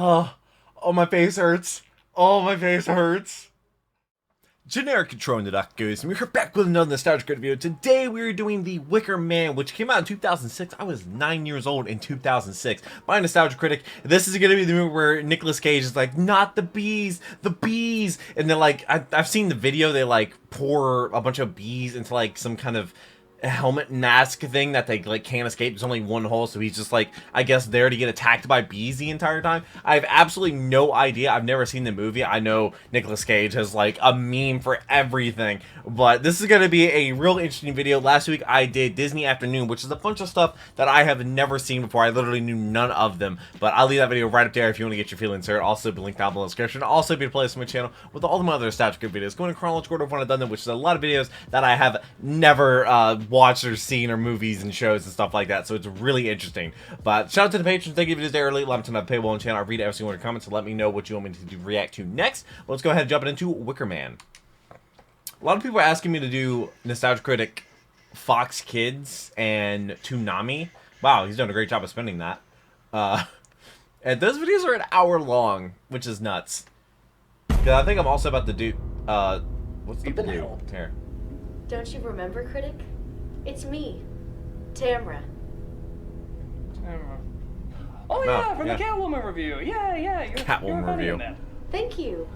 Oh, oh, my face hurts. Oh, my face hurts. Generic Control the Duck Goes. We're back with another nostalgic video. Today we are doing the Wicker Man, which came out in 2006. I was 9 years old in 2006. By Nostalgia Critic. This is going to be the movie where Nicolas Cage is like, not the bees, the bees. And they're like, I've seen the video. They like pour a bunch of bees into like some kind of helmet mask thing that they like can't escape. There's only one hole, so he's just like, I guess, there to get attacked by bees the entire time. I have absolutely no idea. I've never seen the movie. I know Nicolas Cage has like a meme for everything, but this is going to be a real interesting video. Last week I did Disney Afternoon, which is a bunch of stuff that I have never seen before. I literally knew none of them, but I'll leave that video right up there if you want to get your feelings hurt. Also be linked down below in the description. Also be a playlist on my channel with all the other nostalgic videos going in chronological order of when I've done them, which is a lot of videos that I have never watched or seen, or movies and shows and stuff like that, so it's really interesting. But shout out to the patrons. Thank you for this day early. Let me turn on the paywall on the channel. I read every single one of your comments, so let me know what you want me to react to next. But let's go ahead and jump into Wicker Man. A lot of people are asking me to do Nostalgia Critic, Fox Kids, and Toonami. Wow, he's done a great job of spending that. And those videos are an hour long, which is nuts. Because I think I'm also about to do what's the blue here? Don't you remember, Critic? It's me, Tamra. Oh yeah, from the Catwoman review. Yeah, you're Catwoman funny review. in that. Thank you.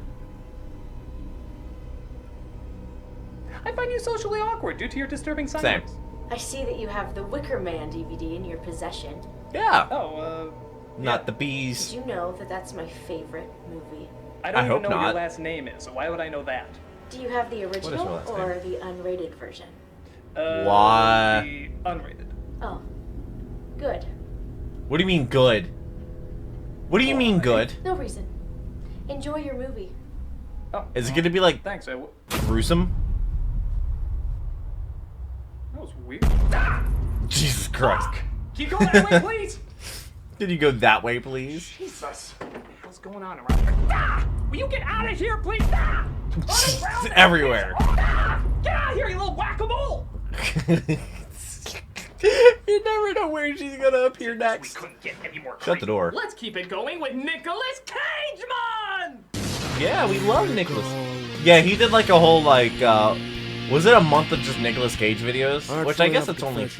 I find you socially awkward due to your disturbing silence. Same. I see that you have the Wicker Man DVD in your possession. Yeah. Oh, Not the Did bees. you know that that's my favorite movie? I don't I even hope know what not. your last name is, so why would I know that? Do you have the original last or the unrated version? Why? The unrated. Oh, good. What do you mean good? What do you mean good? No reason. Enjoy your movie. Oh, Is it going to be like thanks. gruesome? That was weird. Jesus Christ. Keep going that way, please. Did you go that way, please? Jesus. What's going on around here? Ah! Will you get out of here, please? Ah! It's everywhere. Ah! Get out of here, you little whack-a-mole! You never know where she's gonna appear next. We couldn't get any more Shut the door. Let's keep it going with Nicolas Cage, man! Yeah, we love Nicolas. Yeah, he did like a whole like was it a month of just Nicolas Cage videos? Which I guess it's only.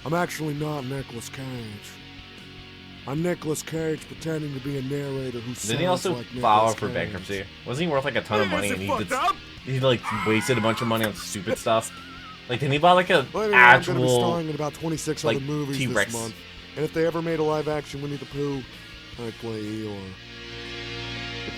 I'm actually not Nicolas Cage. I'm Nicolas Cage pretending to be a narrator who sounds Didn't he also like file Nicolas for Cage. bankruptcy? Wasn't he worth like a ton of money and he like wasted a bunch of money on stupid stuff? Like, didn't he buy like a Later, I'm going to be actual starring in about 26 like, other movies T-Rex? this month. And if they ever made a live-action Winnie the Pooh, I'd play Eeyore.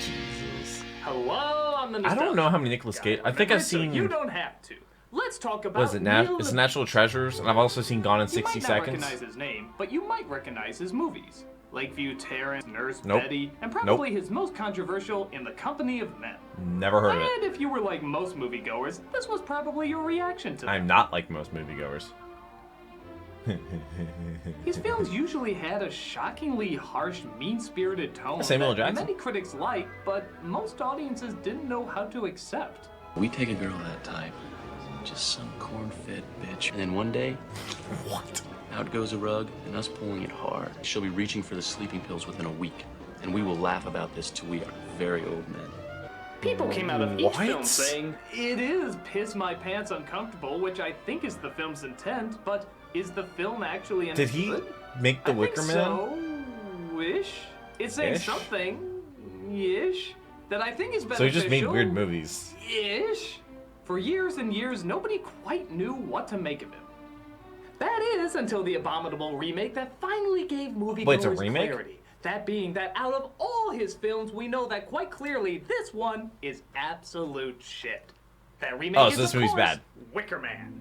Jesus. Hello, I'm the I don't know how many Nicolas Cage. I think I've seen. You don't have to. Let's talk about. Was it It's Natural Treasures, and I've also seen Gone in 60 You might not Seconds. recognize his name, but you might recognize his movies. Lakeview Terrace, Nurse Nope. Betty, and probably his most controversial, In the Company of Men. Never heard of it. And if you were like most moviegoers, this was probably your reaction to them. I'm not like most moviegoers. His films usually had a shockingly harsh, mean-spirited tone Samuel that Jackson. many critics liked, but most audiences didn't know how to accept. We take a girl that type, just some corn-fed bitch, and then one day, What? out goes a rug, and us pulling it hard. She'll be reaching for the sleeping pills within a week, and we will laugh about this till we are very old men. People came out of each What? film saying, it is piss my pants uncomfortable, which I think is the film's intent, but is the film actually Did he understood? make the I Wicker think Man? So-ish. It's saying Ish? something-ish that I think is So beneficial. he just made weird movies. Ish. For years and years, nobody quite knew what to make of him. That is, until the abominable remake that finally gave moviegoers Wait, it's a remake? clarity. That being that out of all his films, we know that quite clearly this one is absolute shit. That remake Oh, is, so this of movie's course, bad. Wicker Man.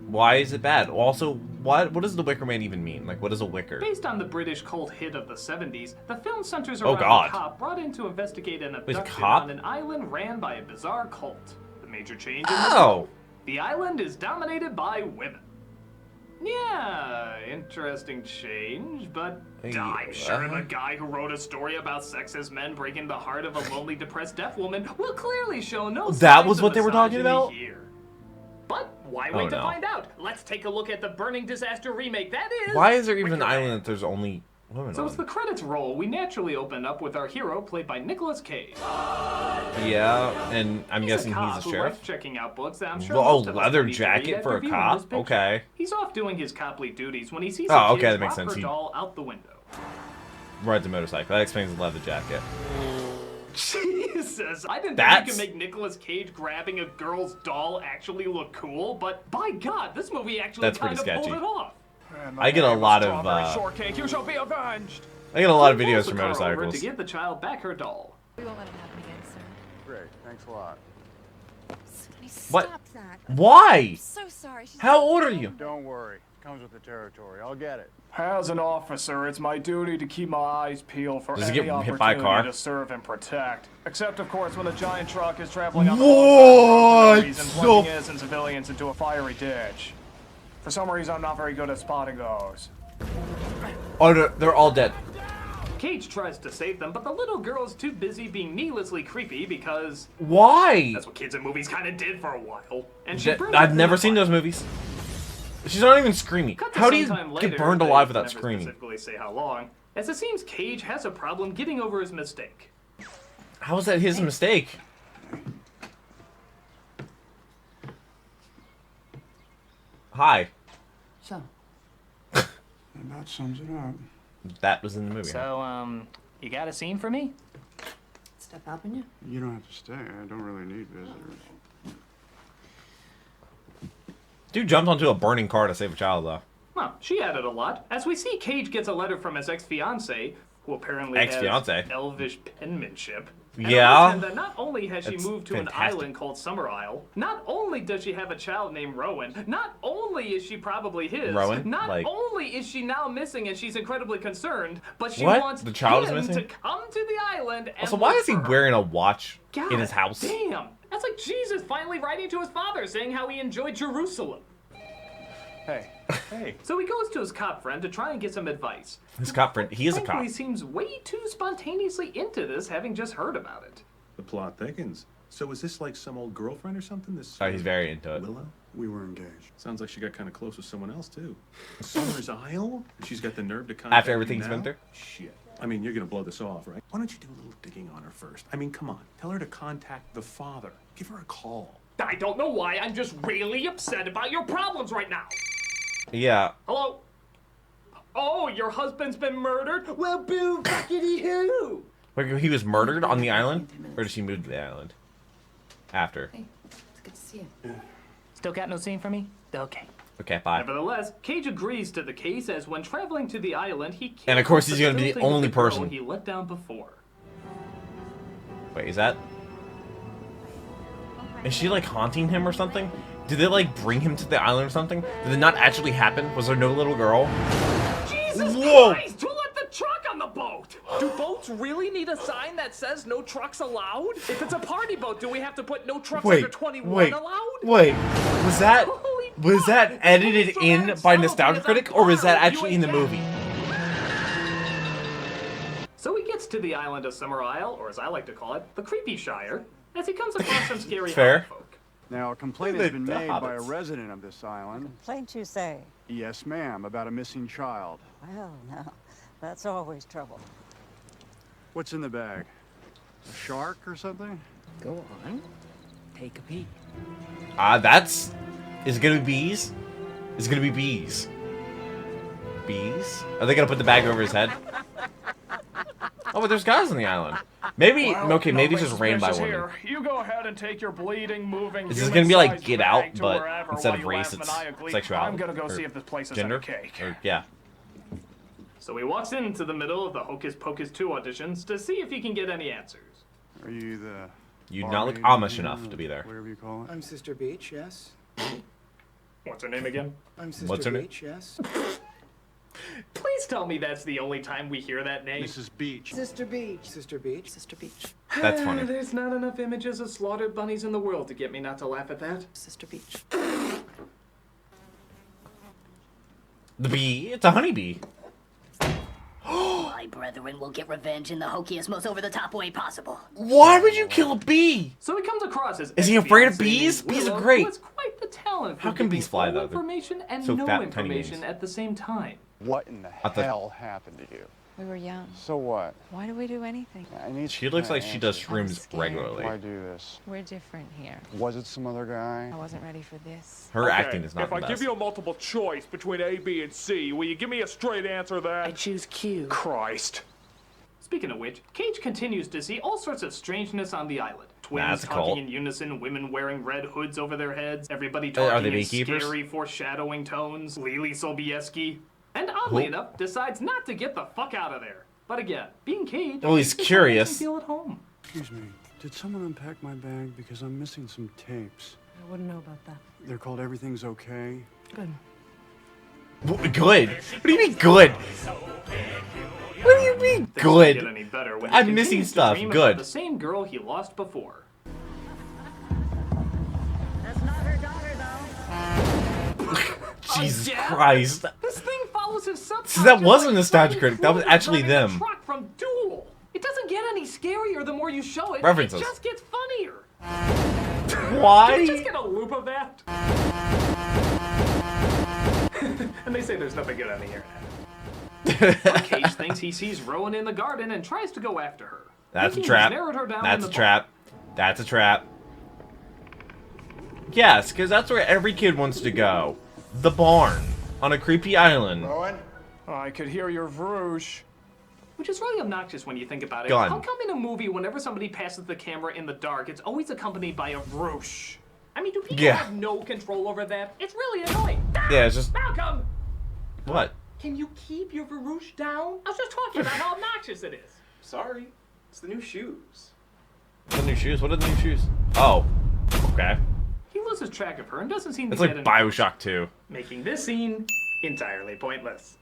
Why is it bad? Also, what does the Wicker Man even mean? Like, what is a wicker? Based on the British cult hit of the 70s, the film centers Oh, around God. a cop brought in to investigate an Wait, a abduction cop? on an island ran by a bizarre cult. The major change in this Oh! one, the island is dominated by women. Yeah, interesting change, but I'm sure the guy who wrote a story about sexist men breaking the heart of a lonely, depressed deaf woman will clearly show no That signs was of what they were talking misogyny about? here. But why Oh, wait to no. find out? Let's take a look at the burning disaster remake. That is. Why is there even an Wicker Man. island if there's only So as the credits roll, we naturally open up with our hero, played by Nicolas Cage. Yeah, and I'm guessing cop he's a who sheriff. likes checking out books that I'm sure Whoa, most of us leather would need to jacket read for a after viewing cop? this picture. Okay. He's off doing his coply duties when he sees Oh, a okay, kid that makes drop sense. her He doll out the window. rides a motorcycle. That explains the leather jacket. Jesus, I didn't think That's- you could make Nicolas Cage grabbing a girl's doll actually look cool, but by God, this movie actually That's kind pretty of pulled sketchy. it off. I get a lot of Shortcake, you shall be avenged. I get a lot of He videos pulls from the car over motorcycles. to give the child back her doll. We won't let it happen again, sir. Great, thanks a lot. Sonny, What? stop that. Why? I'm so sorry. She's How old are you? Don't worry, comes with the territory. I'll get it. As an officer, it's my duty to keep my eyes peeled for Does he any get hit by a car? opportunity to serve and protect. Except, of course, when a giant truck is traveling on the What? road for no reason, So- plunging innocent civilians into a fiery ditch. For some reason, I'm not very good at spotting those. Oh, they're all dead. Cage tries to save them, but the little girl's too busy being needlessly creepy because Why? that's what kids in movies kind of did for a while. And she burns I've up never in the seen fire. those movies. She's not even screaming. Cut to How do you sometime get later, burned they alive without never screaming? specifically say how long, as it seems Cage has a problem getting over his mistake. How is that his mistake? Hi. So, That about sums it up. That was in the movie. So, you got a scene for me? step helping you? You don't have to stay. I don't really need visitors. Dude jumped onto a burning car to save a child, though. Well, she added a lot. As we see, Cage gets a letter from his ex-fiancée, who apparently Ex-fiancée? has elvish penmanship. And Yeah. understand that not only has she That's moved to fantastic. an island called Summer Isle, not only does she have a child named Rowan, not only is she probably his, Rowan? not Like- only is she now missing and she's incredibly concerned, but she What? wants The child is him missing? to come to the island and Also, why look is he for her. wearing a watch God in his house? Damn! That's like Jesus finally writing to his father saying how he enjoyed Jerusalem. Hey, hey. So he goes to his cop friend to try and get some advice. His cop friend, he is a Frankly, cop. seems way too spontaneously into this, having just heard about it. The plot thickens. So is this like some old girlfriend or something? This Oh, he's very into it. Willow? We were engaged. Sounds like she got kind of close with someone else too. Summer's Isle? She's got the nerve to contact After everything you he's been now? through? Shit. I mean, you're gonna blow this off, right? Why don't you do a little digging on her first? I mean, come on. Tell her to contact the father. Give her a call. I don't know why, I'm just really upset about your problems right now. Yeah. Hello? Oh, your husband's been murdered? Well, boo, fuckity hoo! Wait, he was murdered on the island? Or did she move to the island? After. Hey, it's good to see you. Still got no scene for me? Okay. Okay, bye. Nevertheless, Cage agrees to the case as when traveling to the island, he can't And of course help he's but gonna be still the think of only girl person. he let down before. Wait, is that... Is she like haunting him or something? Did they like bring him to the island or something? Did it not actually happen? Was there no little girl? Jesus Whoa! Christ! Who let the truck on the boat? Do boats really need a sign that says no trucks allowed? If it's a party boat, do we have to put no trucks under 21 allowed? wait. Was that... Holy Was fuck, that this edited movie's so in bad by itself Nostalgia because I'm Critic, or was that borrowed, actually you in the ain't movie? So he gets to the island of Summer Isle, or as I like to call it, the Creepy Shire, as he comes across some scary Fair. hobbit folk. Now, a complaint The has been made by a hobbits. resident of this island. Complaint you say? Yes, ma'am, about a missing child. Well, no, that's always trouble. What's in the bag? A shark or something? Go on. Take a peek. That's... Is it gonna be bees? Is it gonna be bees? Bees? Are they gonna put the bag over his head? Oh, but there's guys on the island. Maybe, Well, okay, maybe it's nothing just ran by suspicious women. here. You go ahead and take your bleeding, moving. Is this gonna be like human-sized Get bag Out, to but wherever instead while of you race, laugh it's maniacally? sexuality? I'm gonna go or see if this place has gender? any cake. Or, yeah. So he walks into the middle of the Hocus Pocus 2 auditions to see if he can get any answers. Are you the... You do not look barmaid, Amish you know, enough to be there. Whatever you call it. I'm Sister Beach, yes. What's her name again? I'm Sister What's her name? Beach, yes. Please tell me that's the only time we hear that name. Mrs. Beach. Sister Beach. Sister Beach. Sister Beach. That's funny. There's not enough images of slaughtered bunnies in the world to get me not to laugh at that. Sister Beach. The bee? It's a honeybee. My brethren will get revenge in the hokiest, most over-the-top way possible. Why would you kill a bee? So he comes across as Is he afraid of ex-fiancée bees? named Bees are Willow, great. who has quite the talent for How can giving bees fly, full though? They're information and so no fat, tiny information wings. at the same time. What in the I thought- hell happened to you? We were young. So what? Why do we do anything? I need She looks like she does shrooms scared. regularly. Why do this? We're different here. Was it some other guy? I wasn't ready for this. Her acting is not If the I best. give you a multiple choice between A, B, and C, will you give me a straight answer then? I choose Q. Christ. Speaking of which, Cage continues to see all sorts of strangeness on the island. Twins That's a talking cult. in unison, women wearing red hoods over their heads, everybody Are talking they in beekeepers? scary foreshadowing tones, Lily Sobieski. And oddly Who? enough, decides not to get the fuck out of there. But again, being Cage, Well, he's just curious. makes me feel at home. Excuse me. Did someone unpack my bag? Because I'm missing some tapes. I wouldn't know about that. They're called Everything's Okay. Good. Good? What do you mean good? What do you mean Things don't get good? any better when he I'm missing continues to stuff. dream Good. about the same girl he lost before. That's not her daughter, though. Jesus Again? Christ. This thing follows his subconscious. See, that wasn't like Nostalgia Freddy Critic. That was Krueger actually driving a them. Truck from Duel. It doesn't get any scarier the more you show it. References. It just gets funnier. Why? Can we just get a loop of that? And they say there's nothing good on the internet. Cage thinks he sees Rowan in the garden and tries to go after her. That's a thinking trap. he's narrowed her down in That's the a bar. trap. That's a trap. Yes, because that's where every kid wants to go. The barn. On a creepy island. Rowan? I could hear your vroosh. Which is really obnoxious when you think about it. Gun. How come in a movie, whenever somebody passes the camera in the dark, it's always accompanied by a whoosh? I mean, do people Yeah. have no control over that? It's really annoying. Yeah, it's just... Malcolm! What? Can you keep your whoosh down? I was just talking about how obnoxious it is. Sorry, it's the new shoes. The new shoes? What are the new shoes? Oh. Okay. He loses track of her and doesn't seem to It's like get any- Bioshock 2. making this scene entirely pointless.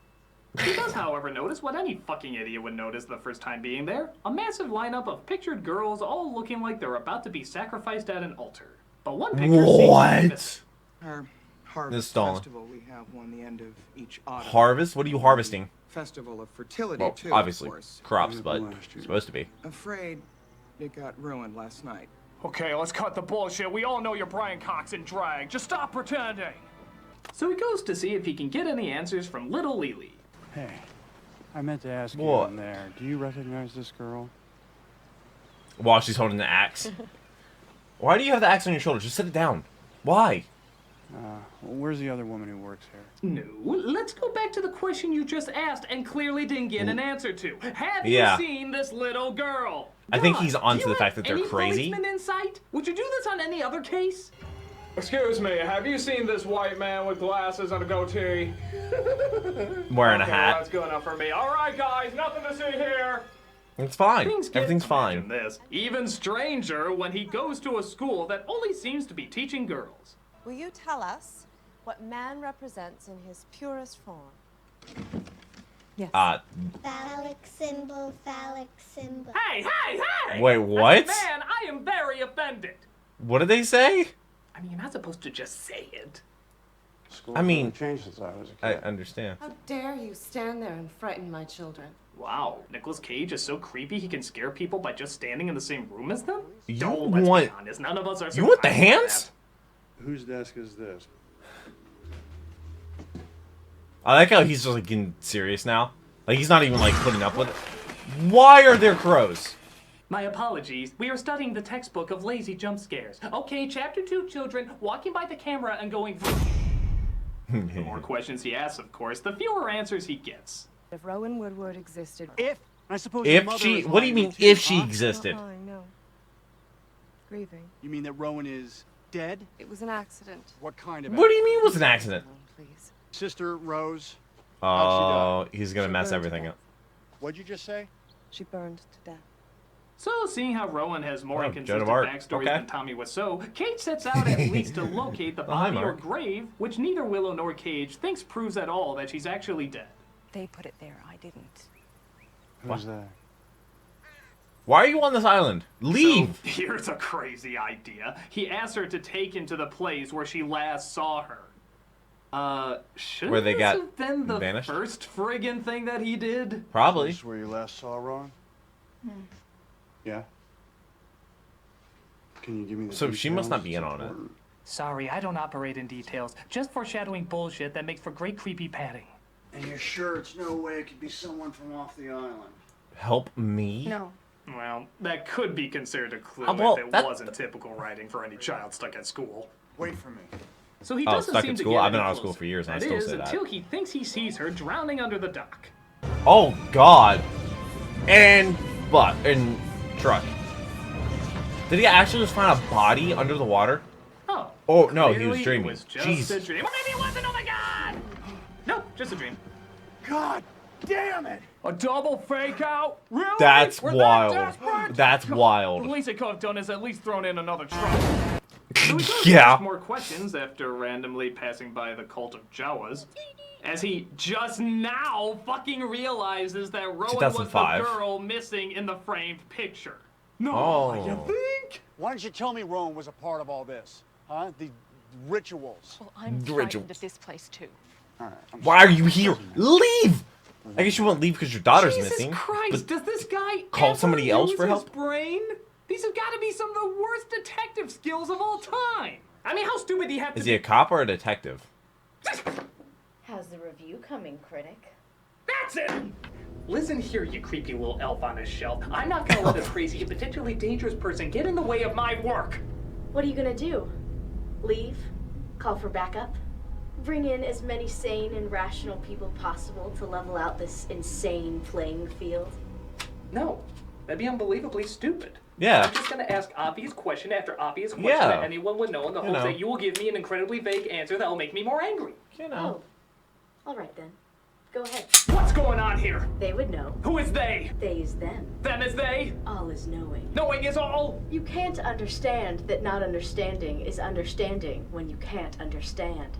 He does, however, notice what any fucking idiot would notice the first time being there. A massive lineup of pictured girls all looking like they're about to be sacrificed at an altar. But one picture seems What? Our harvest This is stolen. festival we have one the end of each autumn. Harvest? What are you harvesting? Festival of fertility Well, too, obviously. of course. Crops, but it's supposed to be. Afraid it got ruined last night. Okay, let's cut the bullshit. We all know you're Brian Cox in drag. Just stop pretending. So he goes to see if he can get any answers from little Lily. Hey, I meant to ask you What? in there. Do you recognize this girl? While she's holding the axe. Why do you have the axe on your shoulder? Just sit it down. Why? Where's the other woman who works here? No, let's go back to the question you just asked and clearly didn't get an answer to. Have Yeah. you seen this little girl? I think God, he's onto do you the fact that have they're any crazy. policemen in sight? Would you do this on any other case? Excuse me, have you seen this white man with glasses and a goatee? Wearing a Okay, hat. that's good enough for me. All right, guys, nothing to see here. It's fine. Things get- Everything's imagine fine. This. Even stranger when he goes to a school that only seems to be teaching girls. Will you tell us what man represents in his purest form? Yes. Phallic symbol, phallic symbol. Hey, hey, hey! Wait, what? As a man, I am very offended. What did they say? I mean, you're not supposed to just say it. School I mean, changed since I was a kid. I understand. How dare you stand there and frighten my children? Wow, Nicolas Cage is so creepy he can scare people by just standing in the same room as them? You Don't, let's want- be honest, none of us are You want the surprised by hands? Whose desk is this? I like how he's just like getting serious now. Like he's not even like putting up with it. Why are there crows? that. My apologies, we are studying the textbook of lazy jump scares. Okay, chapter 2, children, walking by the camera and going The more questions he asks, of course, the fewer answers he gets. If Rowan Woodward existed... If? I suppose your If mother she, is what do you lying mean too, if she huh? existed? I know. Grieving. You mean that Rowan is dead? It was an accident. What kind of What do you mean it was an accident? Please. Sister Rose, Oh, he's gonna mess everything up. what'd you just say? She burned to death. So, seeing how Rowan has more Oh, inconsistent Joan of Arc. backstories Okay. than Tommy Wiseau, Cage sets out at least to locate the Oh, hi, body or Mark. grave, which neither Willow nor Cage thinks proves at all that she's actually dead. They put it there. I didn't. Who's that? Why are you on this island? Leave! So, here's a crazy idea. He asked her to take him to the place where she last saw her. Should Where they this got have been the vanished? first friggin' thing that he did? Probably. This is where you last saw Rowan? Yeah? Can you give me the So she must details? not be in It's on it. Sorry, I don't operate in details. Just foreshadowing bullshit that makes for great creepy padding. And you're sure it's no way it could be someone from off the island? Help me? No. Well, that could be considered a clue well, if it that- wasn't typical writing for any child stuck at school. Wait for me. So he Oh, doesn't stuck seem at to school? get I've been any out of school closer. for years and I That still is, say that. until he thinks he sees her drowning under the dock. Oh God. And truck. Did he actually just find a body under the water? Oh. Oh no, he was Clearly dreaming. It was just Jeez. a dream. Or maybe it wasn't. Oh my God! No, just a dream. God damn it! A double fake out? Really? That's We're that wild. desperate? That's The wild. least they could have done is at least thrown in another truck. So he goes Yeah. ask more questions after randomly passing by the cult of Jawas, as he just now fucking realizes that Rowan was the 2005. girl missing in the framed picture. No, Oh. you think? Why didn't you tell me Rowan was a part of all this? Huh? The rituals. Well, I'm The frightened rituals. of this place too. All right. I'm Why are you here? Leave! I guess you won't leave because your daughter's Jesus missing. Christ, but does this guy call ever somebody else use for his help? brain? These have got to be some of the worst detective skills of all time. I mean, how stupid do you have to Is be? he a cop or a detective? How's the review coming, critic? That's it! Listen here, you creepy little elf on a shelf. I'm not gonna let a crazy and potentially dangerous person get in the way of my work. What are you gonna do? Leave? Call for backup? Bring in as many sane and rational people possible to level out this insane playing field? No, that'd be unbelievably stupid. Yeah. I'm just gonna ask obvious question after obvious question Yeah. that anyone would know in the You hopes know. that you will give me an incredibly vague answer that will make me more angry. You know. Oh, all right then. Go ahead. What's going on here? They would know. Who is they? They is them. Them is they? All is knowing. Knowing is all? You can't understand that not understanding is understanding when you can't understand.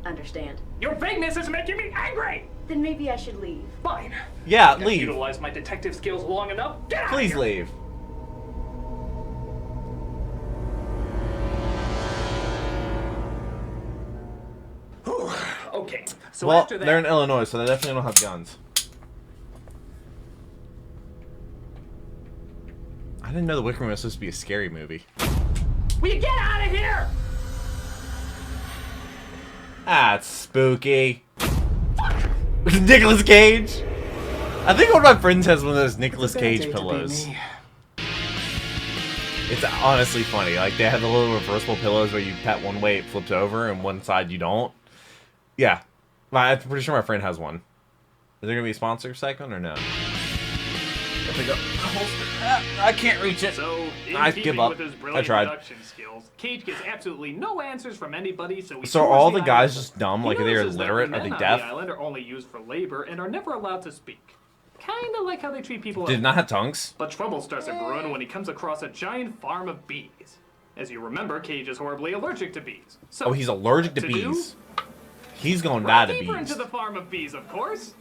Understand? Your vagueness is making me angry! Then maybe I should leave. Fine. Yeah, I've leave. utilized my detective skills long enough. Get out of Please here! leave. Okay, so Well, after that... they're in Illinois, so they definitely don't have guns. I didn't know The Wicker Man was supposed to be a scary movie. Will you get out of here? That's spooky. Nicolas Cage. I think one of my friends has one of those Nicolas Cage pillows. It's honestly funny. Like, they have the little reversible pillows where you pat one way, it flips over, and one side you don't. Yeah. I'm pretty sure my friend has one. Is there going to be a sponsor segment or no? I think I can't reach it. So, in I keeping give up. with his I brilliant tried. production skills, Cage gets absolutely no answers from anybody, so he So are tours all the island. guys just dumb? He Like, are they notices that illiterate? the Are they men deaf? on the island are only used for labor and are never allowed to speak. Kinda like how they treat people Did else. not have tongues? But trouble starts to brew when he comes across a giant farm of bees. As you remember, Cage is horribly allergic to bees. So, Oh, he's allergic to what do? bees. He's going Right bad at deeper bees. into the farm of bees, of course.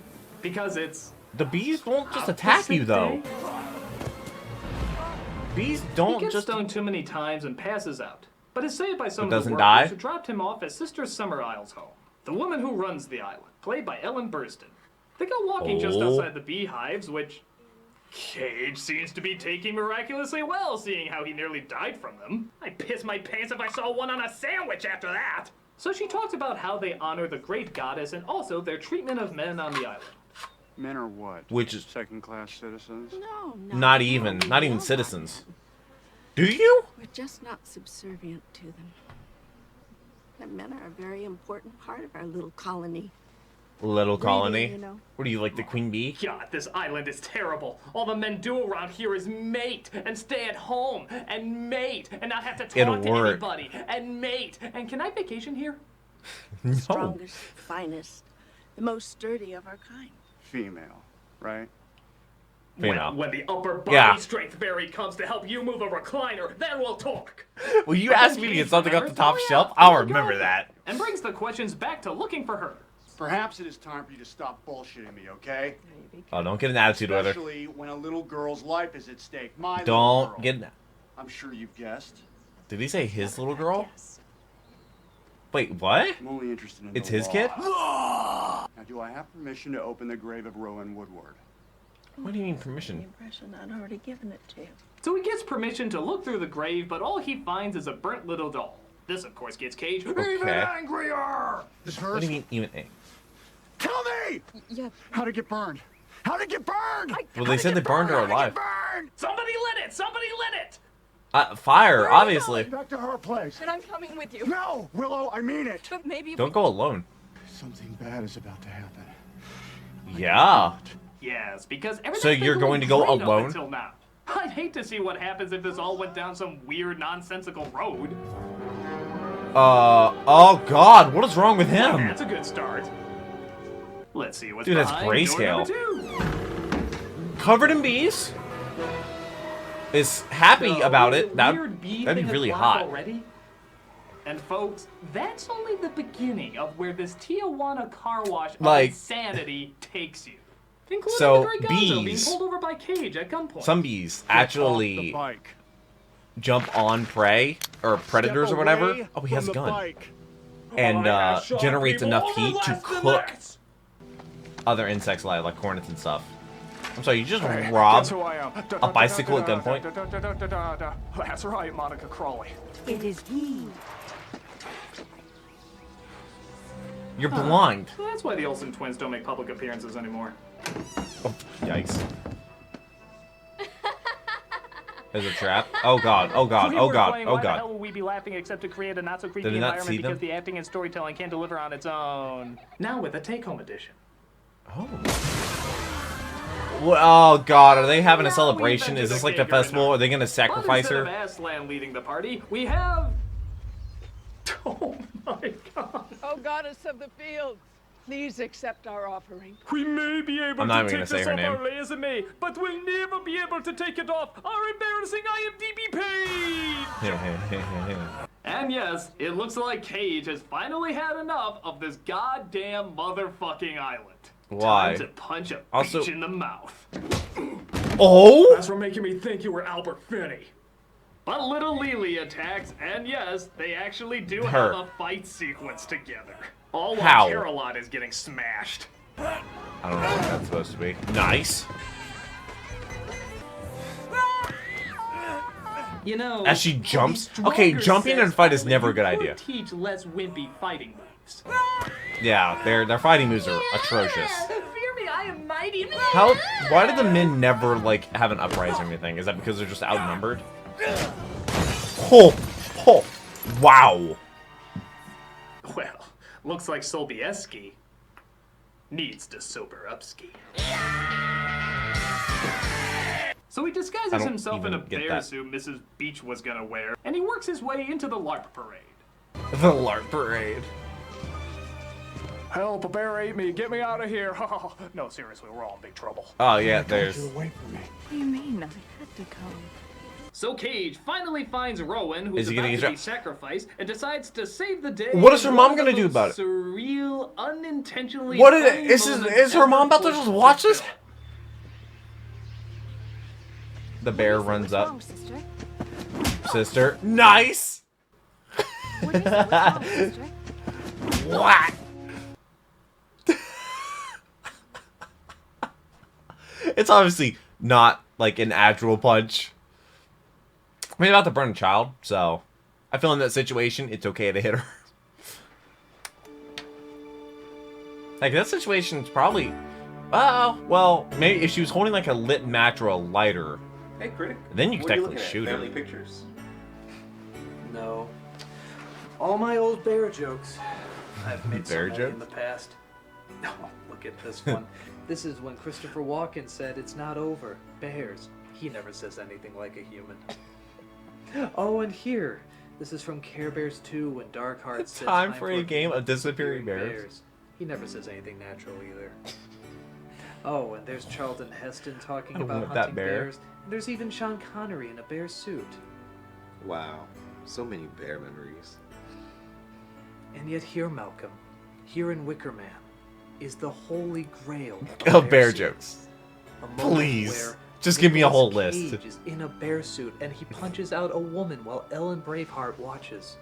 Because it's... The bees won't just attack you, though. Bees He don't gets just... stoned too many times and passes out. But is saved by some But of the doesn't workers die? who dropped him off at Sister Summer Isle's home. The woman who runs the island, played by Ellen Burstyn. They go walking just Oh. outside the beehives, which Cage seems to be taking miraculously well, seeing how he nearly died from them. I'd piss my pants if I saw one on a sandwich after that. So she talks about how they honor the great goddess and also their treatment of men on the island. Men are what? Which is... Second-class citizens? No, Not even citizens. Do you? We're just not subservient to them. But men are a very important part of our little colony. Little colony? you know. What are you, like the queen bee? God, this island is terrible. All the men do around here is mate and stay at home and mate and not have to It'll talk to work. anybody and mate. And can I vacation here? No. Strongest, finest, the most sturdy of our kind. Female, right? Female. When the upper body Yeah. strength fairy comes to help you move a recliner, then we'll talk. Will you But ask then me to Cage get something off the remembers, top oh, yeah, shelf? I'll there you remember go. that. And brings the questions back to looking for her. Perhaps it is time for you to stop bullshitting me, okay? Oh, don't get an attitude with her. Especially when a little girl's life is at stake. My little Don't girl. get an... I'm sure you've guessed. Did he say his little girl? Wait, what? I'm only interested in It's the his law. kid? Now, do I have permission to open the grave of Rowan Woodward? What do you mean permission? Impression I'd already given it to you. So he gets permission to look through the grave, but all he finds is a burnt little doll. This, of course, gets Cage even Okay. angrier. This What hurts. do you mean even... Tell me! Yeah. How'd it get burned? How'd it get burned? Well, they said they burned her alive. Somebody lit it! Somebody lit it! Fire, obviously. Back to her place. Then I'm coming with you. No, Willow, I mean it. But maybe Don't go alone. Something bad is about to happen. Yeah. Yes, because everything's So been you're going to go great up alone? until now. I'd hate to see what happens if this all went down some weird, nonsensical road. Oh God, what is wrong with him? That's a good start. Let's see what's Dude, that's behind grayscale. door number 2. Covered in bees. Is happy The about it. weird bee That'd thing be really has hot. already. And folks, that's only the beginning of where this Tijuana car wash of Like- insanity takes you. Including So, the Grey Gonzo being bees. pulled over by Cage at gunpoint. Some bees actually jump on prey or predators or whatever. Oh, he has a gun. And generates enough heat to cook other insects alive, like hornets and stuff. I'm sorry, you just robbed a bicycle at gunpoint? That's right, Monica Crawley. it is he. You're blind. So that's why the Olsen twins don't make public appearances anymore. Oh, yikes. There's a trap. Oh God, oh God, oh God, oh Why the hell God. would we be laughing except to create a not so creepy Did they not environment see because them? the acting and storytelling can't deliver on its own? Now with a take-home edition. Oh. Oh God, are they having a celebration? Is this like the festival? Are they gonna sacrifice But her? instead of Aslan leading the party, we have... Oh my God. Oh, goddess of the fields, please accept our offering. We may be able I'm not to even take gonna say this her off our resume, but we'll never be able to take it off our embarrassing IMDb page! And yes, it looks like Cage has finally had enough of this goddamn motherfucking island. Why? Time to punch a Also- beach in the mouth. Oh! That's for making me think you were Albert Finney. But little Lily attacks, and yes, they actually do Her. have a fight sequence together. All How? while Caroline is getting smashed. I don't know what that's supposed to be. Nice. You know, As she jumps. these Okay, stronger jumping in a sex fight is islands never a good could idea. Teach less wimpy fighting moves. Yeah, their fighting moves are atrocious. Fear me, I am mighty. How? Why do the men never like have an uprising or anything? Is that because they're just outnumbered? Oh, oh, wow. Well, looks like Sobieski needs to sober up ski. So he I disguises don't himself in a even get bear that. suit Mrs. Beach was gonna wear, and he works his way into the LARP parade. The LARP parade. Help, a bear ate me. Get me out of here. No, seriously, we're all in big trouble. Oh yeah, there's. Away from me. What do you mean? I had to come. So Cage finally finds Rowan, who's Is he about gonna to get be sacrificed, and decides to save the day. What is her in mom one of gonna the do most about it? Surreal, unintentionally. What is funny it? Is her moments mom about to ever just pushed watch to this? film. The bear runs up. Wrong, sister. Sister. Nice. What is it? What's wrong, sister? What? It's obviously not like an actual punch. I mean, about to burn a child, so I feel in that situation, it's okay to hit her. Like, that situation's probably... well, maybe if she was holding like a lit match or a lighter, Hey, Critic. then you could What are technically looking at? shoot her. Family pictures? No. All my old bear jokes. I've made so Bear many jokes? in the past. Oh, look at this one. This is when Christopher Walken said it's not over. Bears. He never says anything like a human. Oh, and here. This is from Care Bears 2 when Dark Hearts said Time for a game of disappearing disappearing bears. He never says anything natural either. Oh, and there's Charlton Heston talking I about want that hunting bear. bears. And there's even Sean Connery in a bear suit. Wow. So many bear memories. And yet here, Malcolm, here in Wicker Man, is the holy grail Of bear suits. jokes. A moment Please. where Just give me a whole Nicolas list. Cage is in a bear suit and he punches out a woman while Ellen Braveheart watches.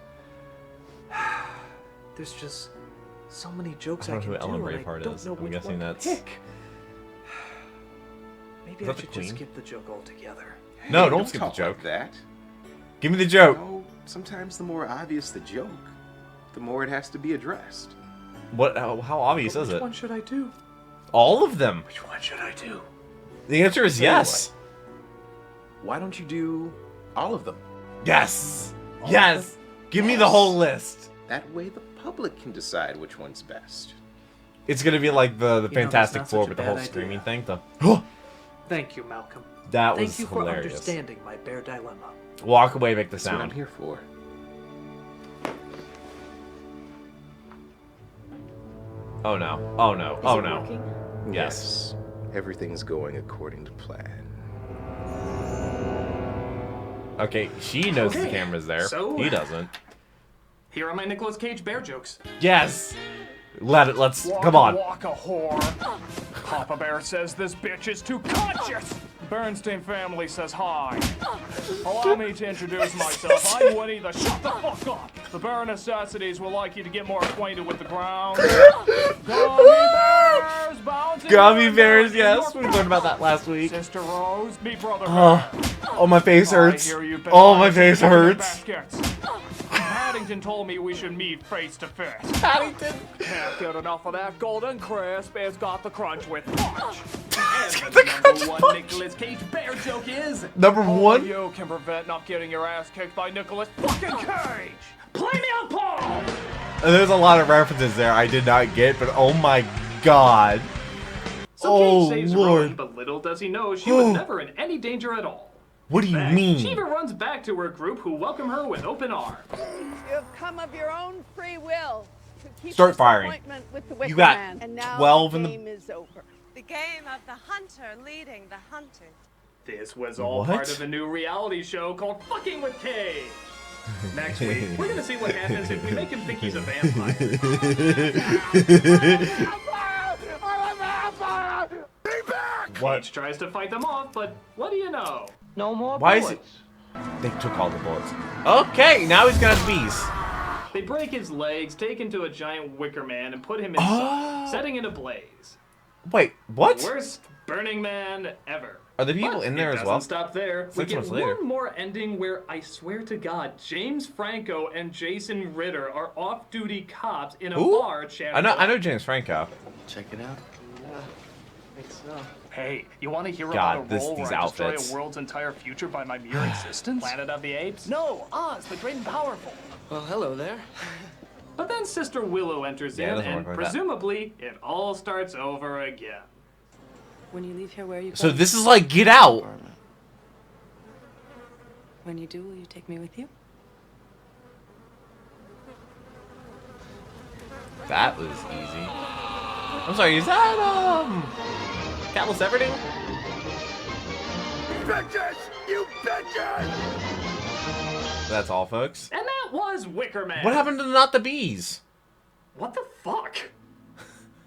There's just so many jokes I I, don't can know who Ellen do, and I Braveheart don't is. know I'm which guessing one to that's- pick. Maybe Is I that the should just Queen? skip the joke altogether. No, Hey, don't skip the talk joke. like that. Give me the joke. You know, sometimes the more obvious the joke, the more it has to be addressed. What? How obvious is it? Which one should I do? All of them. Which one should I do? The answer is yes. Why don't you do all of them? Yes. Yes. Give me the whole list. That way the public can decide which one's best. It's gonna be like the that's Fantastic not Four such a with the whole bad idea. screaming thing. The Thank you, Malcolm. That Thank was you for hilarious. understanding my bare dilemma. Walk away, make the That's what I'm sound. here for. Oh no. Oh no. Is Oh it no. working? Yes. Everything's going according to plan. Okay, she knows the Okay, camera's there. so- He doesn't. Here are my Nicolas Cage bear jokes. Yes. Let's Waka come on. Waka whore. Papa Bear says this bitch is too conscious. Bernstein family says hi. Allow me to introduce myself. I'm Winnie the Shut the Fuck Up. The Bear Necessities would like you to get more acquainted with the ground. Gummy bears bouncing. Gummy around bears, in yes. your We learned about that last week. Sister Rose, meet Brother Oh, Bear. oh my face hurts. I hear you've been Oh, my buying face some chicken hurts. baskets. Paddington told me we should meet face to face. Paddington. Can't get enough of that golden crisp. It's got the crunch with punch. And the number one Nicolas Cage bear joke is Number Only one. you can prevent not getting your ass kicked by Nicolas fucking Cage. play me on Paul. And there's a lot of references there I did not get, but oh my god. So Oh, Cage saves Lord. Rowan, but little does he know she was never in any danger at all. What do you She mean? even runs back to her group, who welcome her with open arms. You have come of your own free will to keep Start this firing. appointment with the Wicker You got Man. And now 12 the in the- game is over. The game of the hunter leading the hunted. This was all What? part of a new reality show called Fucking with Cage. Next week, we're gonna see what happens if we make him think he's a vampire. What? Cage tries to fight them off, but what do you know? No more Why is it? They took all the bullets. Okay, now he's got bees. They break his legs, take him to a giant Wicker Man, and put him inside, setting it ablaze. Wait, what? The worst Burning Man ever. Are the people But in there it as well? doesn't stop there. We 6 get months later. one more ending where I swear to God, James Franco and Jason Ritter are off-duty cops in a Who? bar chatting. I know James Franco. Check it out. I think so. Hey, you want to hear God, about a this- role these where I outfits. destroy a world's entire future by my mere existence? Planet of the Apes? No, Oz, the great and powerful. Well, hello there. But then Sister Willow enters Yeah, it in, doesn't and work like that. presumably, it all starts over again. When you leave here, where are you So going? this is like Get Out. When you do, will you take me with you? That was easy. I'm sorry, is that Catalyst Everdeen? Bitches! You bitches! That's all, folks. And that was Wicker Man. What happened to Not the Bees? What the fuck?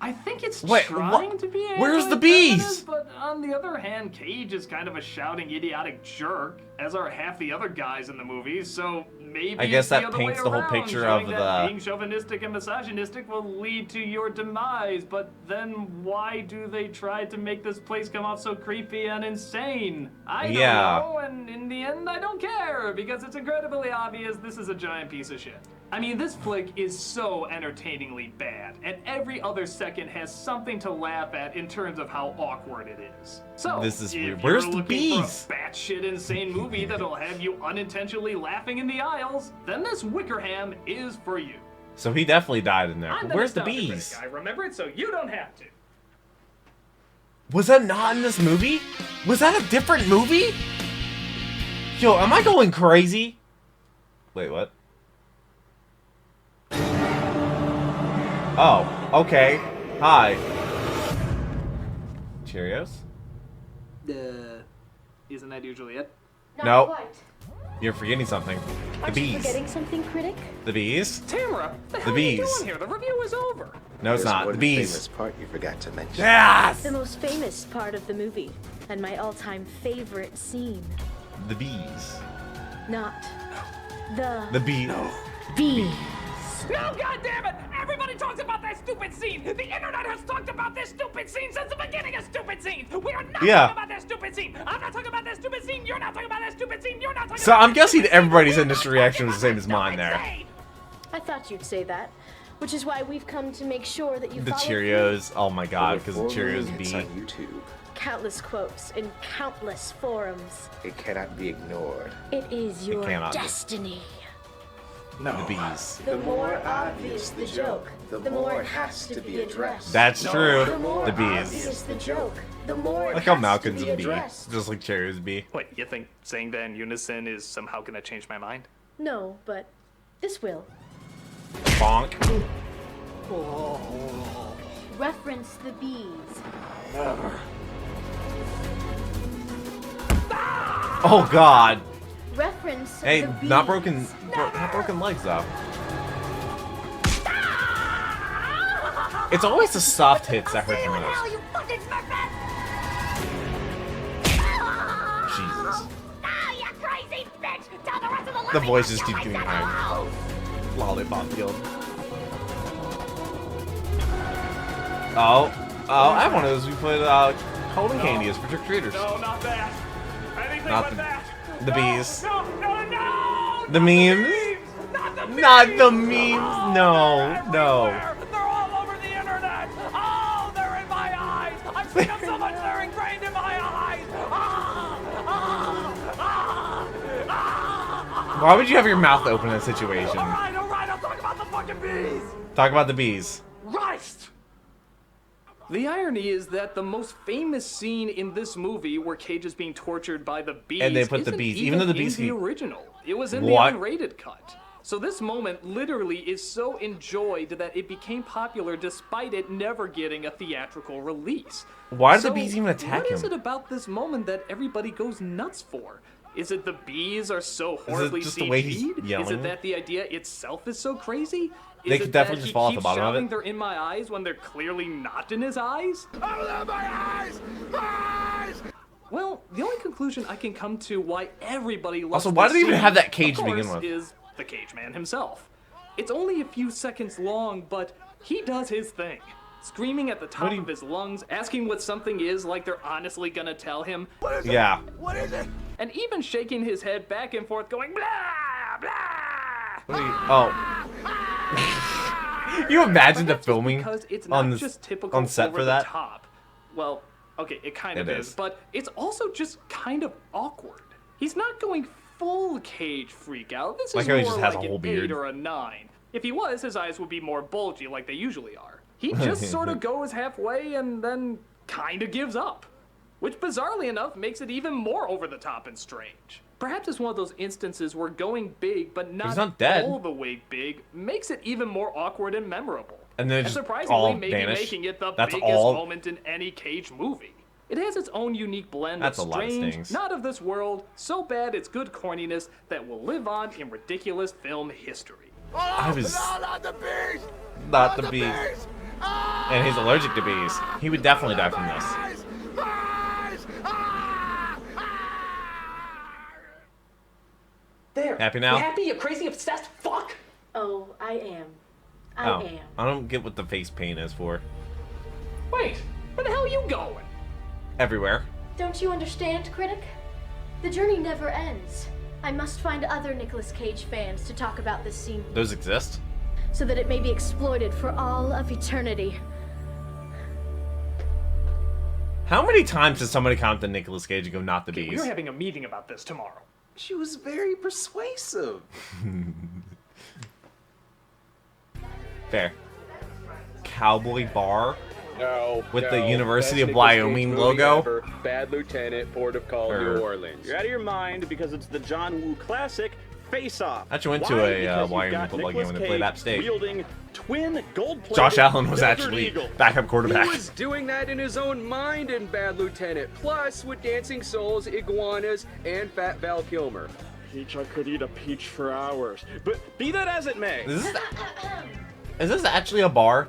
I think it's Wait, trying what? to be Where's the anti-feminist, bees? But on the other hand, Cage is kind of a shouting, idiotic jerk, as are half the other guys in the movie, so maybe I guess it's the that other paints way the whole around, picture showing of that the- being chauvinistic and misogynistic will lead to your demise, but then why do they try to make this place come off so creepy and insane? I don't Yeah. know, and in the end, I don't care, because it's incredibly obvious this is a giant piece of shit. I mean, this flick is so entertainingly bad, and every other second has something to laugh at in terms of how awkward it is. So, This is if weird. you're Where's the looking bees? for a batshit insane movie that'll have you unintentionally laughing in the aisles, then this Wickerham is for you. So he definitely died in there. I'm But where's the nostalgia bees? critic. I remember it, so you don't have to. Was that not in this movie? Was that a different movie? Yo, am I going crazy? Wait, what? Oh, okay. Hi. Cheerios? Isn't that usually it? Not No. quite. You're forgetting something. The Aren't you bees. forgetting something, Critic? The bees? Tamara, the hell The are you bees. doing here? The review is over. No, it's There's not. one The bees. famous part you forgot to mention. Yes! The most famous part of the movie, and my all-time favorite scene. The bees. Not the The bees. No, goddammit! Everybody talks about that stupid scene! The internet has talked about this stupid scene since the beginning of stupid scenes! We are not Yeah. talking about that stupid scene! I'm not talking about that stupid scene! You're not talking about that stupid scene! You're not talking So about I'm that guessing stupid scene. everybody's We're initial not reaction talking was the same about as that mine stupid there. scene. I thought you'd say that. which is why we've come to make sure that you The follow Cheerios. Oh my god, because the Cheerios It's be. on YouTube. countless quotes in countless forums. It cannot be ignored. It is your cannot be. destiny. No. The bees. The more obvious the joke, the more it has to be addressed. That's true. The more The bees. obvious the joke, the more it Like how has Malcolm's to be a bee. addressed. Just like Cheerios be. Wait, you think saying that in unison is somehow gonna change my mind? No, but this will. Bonk. Reference the bees. Never. Oh god. Reference Hey, the bees. not broken legs though. It's always the soft hits that hurt the most. Jesus. The voices keep getting higher. Lollipop field. Oh, I have one of those. We put Golden Candy as for trick treaters. No, not that. Anything Not but the- that. the No, bees. No, no, no! The memes. Not the memes. No, no. They're all over the internet. Oh, they're in my eyes. I've seen them so much they're ingrained in my eyes. Why would you have your mouth open in a situation? All right, I'll talk about the fucking bees. Talk about the bees. Christ! The irony is that the most famous scene in this movie where Cage is being tortured by the bees And they put the isn't bees, even though the bees in the can- original. It was in What? the unrated cut. So this moment literally is so enjoyed that it became popular despite it never getting a theatrical release. Why did the bees even attack What is him? it about this moment that everybody goes nuts for? Is it the bees are so horribly just the way he's CG'd? Is yelling? it that the idea itself is so crazy? Is They it could definitely that just he fall off the keeps bottom of shouting it. they're in my eyes when they're clearly not in his eyes? Oh, my eyes! Eyes! Well, the only conclusion I can come to why everybody loves Also, why this do they even scene, have that cage of to begin course, with? is the Cage Man himself. It's only a few seconds long, but he does his thing. Screaming at the top of his lungs, asking what something is like they're honestly gonna tell him. What is Yeah. it? What is it? And even shaking his head back and forth going blah, blah. Oh. You imagine the filming Because it's not on this just typical on set over for the that? top. Well, okay, it kind of It is, is. but it's also just kind of awkward. He's not going full Cage freak out. This Like is how he more just has a like whole an beard. 8 or a 9. If he was, his eyes would be more bulgy like they usually are. He just sort of goes halfway and then kind of gives up. Which bizarrely enough makes it even more over the top and strange. Perhaps it's one of those instances where going big but not dead. all the way big makes it even more awkward and memorable. And then And just surprisingly, all maybe vanish. making it the That's biggest all. moment in any Cage movie. It has its own unique blend That's a of lot of strange, stings. not of this world, so bad it's good corniness that will live on in ridiculous film history. I was No, not the bees! not the bees. And he's allergic to bees. He would definitely die from this. Eyes! Eyes! Ah! There. Happy now? You happy, you crazy obsessed fuck? Oh, I am. I Oh, am. I don't get what the face paint is for. Wait, where the hell are you going? Everywhere. Don't you understand, Critic? The journey never ends. I must find other Nicolas Cage fans to talk about this scene Those exist? so that it may be exploited for all of eternity. How many times does somebody comment to Nicolas Cage and go, not the bees? We're having a meeting about this tomorrow. She was very persuasive. Fair. Cowboy Bar? No. With the no. University Best of Nicolas Cage Wyoming movie logo? ever. Bad Lieutenant, Port of Call, Or- New Orleans. You're out of your mind because it's the John Woo classic, Face Off. I actually went to Why? a Because you've Wyoming got football game Nicolas when they played Cage App State. Wielding twin gold-plated Josh Allen was Desert actually Eagle. backup quarterback. He was doing that in his own mind in Bad Lieutenant, plus with Dancing Souls, Iguanas, and Fat Val Kilmer. Peach, I could eat a peach for hours. But be that as it may. Is this actually a bar?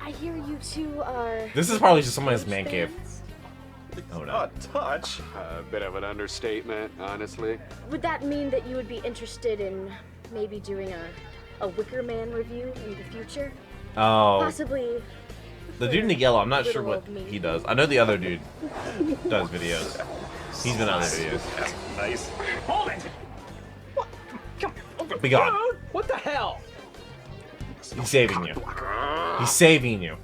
I hear you two are. This is probably just someone's man cave. Oh no. Touch. A bit of an understatement, honestly. Would that mean that you would be interested in maybe doing a Wicker Man review in the future? Oh. Possibly. The dude in the yellow, I'm not sure Little what old me. he does. I know the other dude does videos. He's been on other videos. Nice. Hold it! Be gone. What the hell? He's saving you. He's saving you.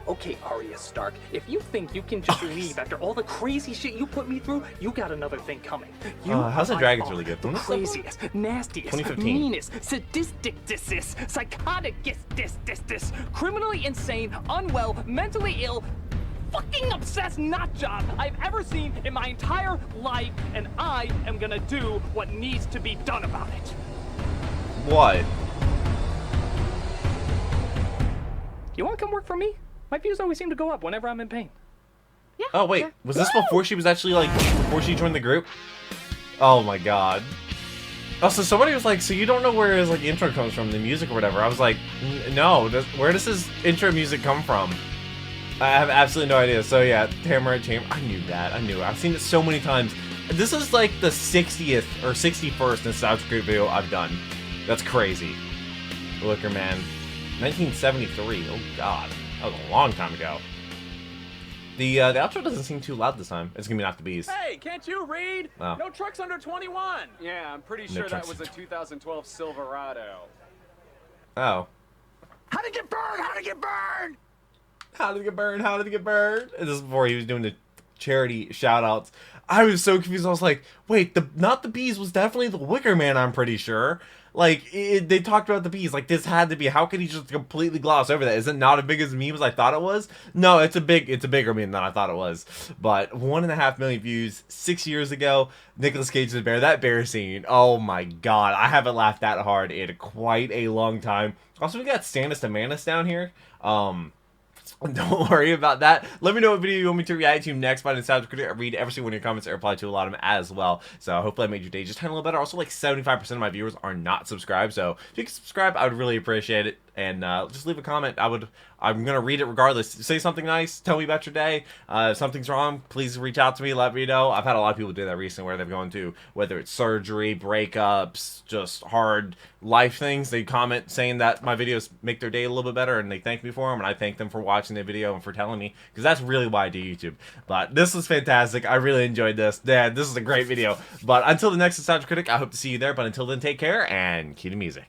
Okay, Arya Stark, if you think you can just leave after all the crazy shit you put me through, you got another thing coming. You House of are Dragons by really good. far The When was that craziest, nastiest, 2015. meanest, sadistic, psychotic, criminally insane, unwell, mentally ill, fucking obsessed nutjob I've ever seen in my entire life, and I am gonna do what needs to be done about it. What? You wanna come work for me? My views always seem to go up whenever I'm in pain. Yeah. Oh wait, was this before she was actually like before she joined the group? Oh my god. Oh, so somebody was like, so you don't know where his like intro comes from, the music or whatever. I was like, no. Where does his intro music come from? I have absolutely no idea. So yeah, Tamara Chamber. I knew that. I knew it. I've seen it so many times. This is like the 60th or 61st nostalgic group video I've done. That's crazy. Wicker Man, 1973. Oh god. That was a long time ago. The outro doesn't seem too loud this time. It's gonna be Not the Bees. Hey, can't you read? Oh. No trucks under 21. Yeah, I'm pretty No sure that trucks was a 2012 Silverado. Oh. How to get burned? How to get burned? How did it get burned? How did it get burned? And this is before he was doing the charity shout-outs. I was so confused. I was like, wait, Not the Bees was definitely the Wicker Man, I'm pretty sure. Like, they talked about the bees. Like, this had to be. How could he just completely gloss over that? Is it not as big as a meme as I thought it was? No, it's a bigger meme than I thought it was. But 1.5 million views 6 years ago. Nicolas Cage's bear. That bear scene. Oh my god. I haven't laughed that hard in quite a long time. Also, we got Stannis to Manus down here. Don't worry about that. Let me know what video you want me to react to next by Nostalgia Critic. I read every single one of your comments. I reply to a lot of them as well. So hopefully I made your day just a little better. Also, like 75% of my viewers are not subscribed. So if you can subscribe, I would really appreciate it. And just leave a comment. I'm gonna read it regardless. Say something nice. Tell me about your day. If something's wrong, please reach out to me. Let me know. I've had a lot of people do that recently, where they've gone to whether it's surgery, breakups, just hard life things. They comment saying that my videos make their day a little bit better, and they thank me for them, and I thank them for watching the video and for telling me, because that's really why I do YouTube. But this was fantastic. I really enjoyed this. Dad, this is a great video. But until the next Nostalgia Critic, I hope to see you there. But until then, take care and cue the music.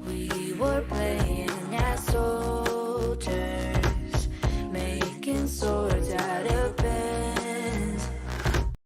We were playing